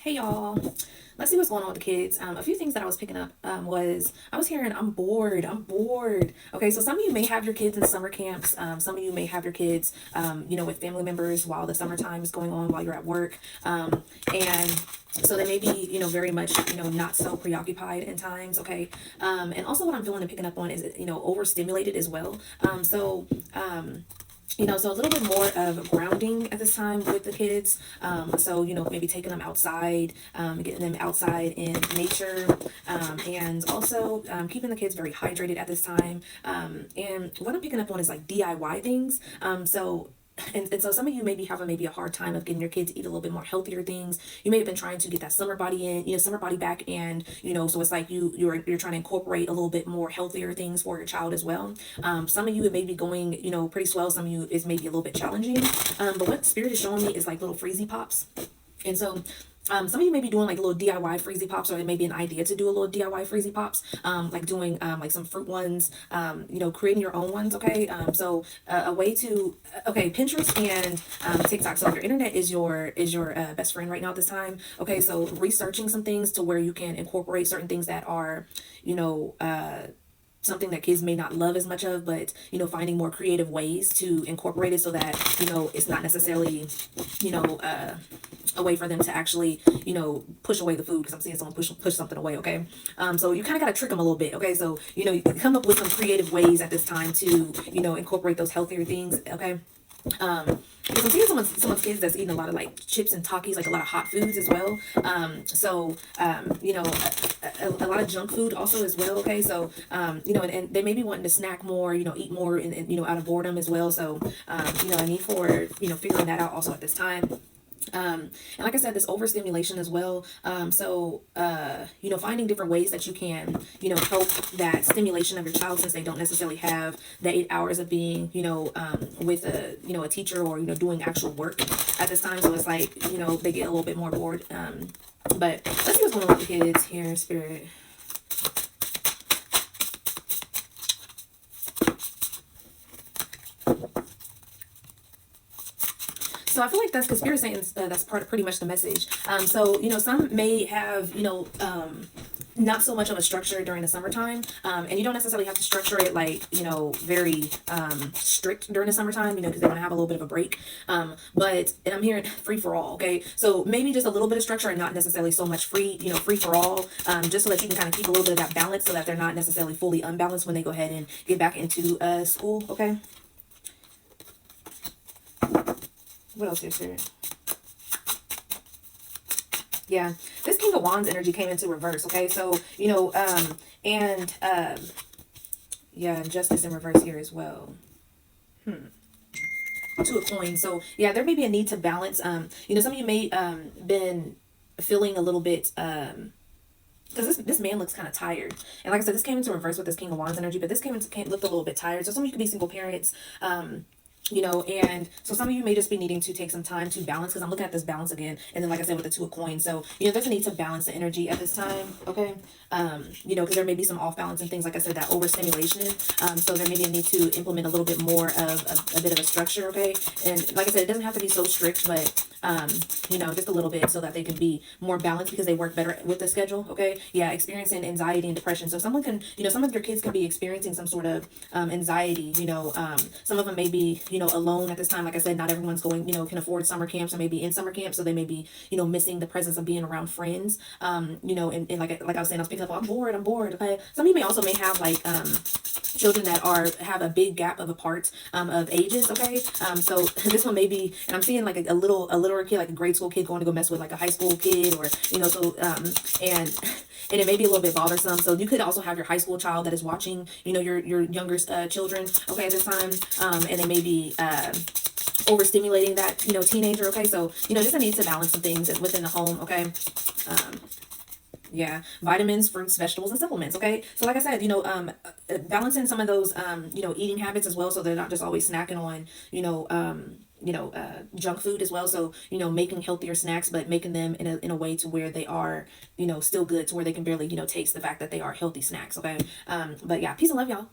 Hey y'all. Let's see what's going on with the kids. A few things that I was picking up was I was hearing I'm bored. I'm bored. Okay, so some of you may have your kids in summer camps. Some of you may have your kids, with family members while the summertime is going on while you're at work. And so they may be, very much, not so preoccupied in times. Okay. And also what I'm feeling and picking up on is, overstimulated as well. So a little bit more of grounding at this time with the kids. Maybe taking them outside, getting them outside in nature, and also keeping the kids very hydrated at this time. And what I'm picking up on is like DIY things. So some of you maybe having maybe a hard time of getting your kids to eat a little bit more healthier things. You may have been trying to get that summer body in, summer body back, and so it's like you're trying to incorporate a little bit more healthier things for your child as well. Some of you it may be going, pretty swell. Some of you is maybe a little bit challenging. But what spirit is showing me is like little freezy pops. And so some of you may be doing like little DIY freezy pops, or it may be an idea to do a little DIY freezy pops, like doing like some fruit ones, creating your own ones. Okay. A way to, okay, Pinterest and TikTok. So your internet is your best friend right now at this time. Okay. So researching some things to where you can incorporate certain things that are, something that kids may not love as much of, but finding more creative ways to incorporate it so that it's not necessarily a way for them to actually push away the food, because I'm seeing someone push something away. Okay. So you kind of got to trick them a little bit. Okay. So you come up with some creative ways at this time to incorporate those healthier things. Okay. Because I'm seeing someone's kids that's eating a lot of like chips and Takis, like a lot of hot foods as well. A lot of junk food also as well. Okay. So, and they may be wanting to snack more, eat more and out of boredom as well. So, I need for, figuring that out also at this time. And like I said, this overstimulation as well. Finding different ways that you can, help that stimulation of your child, since they don't necessarily have the 8 hours of being, with a teacher or, doing actual work at this time. So it's like, they get a little bit more bored. But let's see what's going on with the kids here, Spirit. So I feel like that's because Spirit saying that's part of pretty much the message. Some may have, not so much of a structure during the summertime. And you don't necessarily have to structure it like, very strict during the summertime, because they want to have a little bit of a break. And I'm hearing free for all. Okay. So maybe just a little bit of structure and not necessarily so much free for all, just so that you can kind of keep a little bit of that balance so that they're not necessarily fully unbalanced when they go ahead and get back into school. Okay. What else here, Spirit? Yeah, this King of Wands energy came into reverse. Okay, so Justice in reverse here as well. Two of Coins. So yeah, there may be a need to balance. Some of you may been feeling a little bit because this man looks kind of tired, and like I said, this came into reverse with this King of Wands energy, but this looked a little bit tired. So some of you could be single parents. And so some of you may just be needing to take some time to balance, because I'm looking at this balance again. And then, like I said, with the Two of Coins. So, there's a need to balance the energy at this time. Okay. Because there may be some off balance and things, like I said, that overstimulation. So there may be a need to implement a little bit more of a bit of a structure. Okay. And like I said, it doesn't have to be so strict, but, just a little bit so that they can be more balanced because they work better with the schedule. Okay. Yeah. Experiencing anxiety and depression. So someone can, some of your kids can be experiencing some sort of anxiety. Some of them may be, alone at this time. Like I said, not everyone's going, can afford summer camps or maybe in summer camps. So they may be, missing the presence of being around friends. And like I was saying, I was picking up, I'm bored. Okay. Some of you may also have like, children that have a big gap of apart of ages. Okay. So this one may be, and I'm seeing like a little kid, like a grade school kid going to go mess with like a high school kid, or, and it may be a little bit bothersome. So you could also have your high school child that is watching, your younger children, okay, at this time. And they may be overstimulating that, teenager. Okay. So, just a need to balance some things within the home. Okay. Yeah, vitamins, fruits, vegetables, and supplements. Okay. So like I said, balancing some of those, eating habits as well. So they're not just always snacking on, junk food as well. So, making healthier snacks, but making them in a way to where they are, still good, to where they can barely, taste the fact that they are healthy snacks. Okay. But yeah, peace and love, y'all.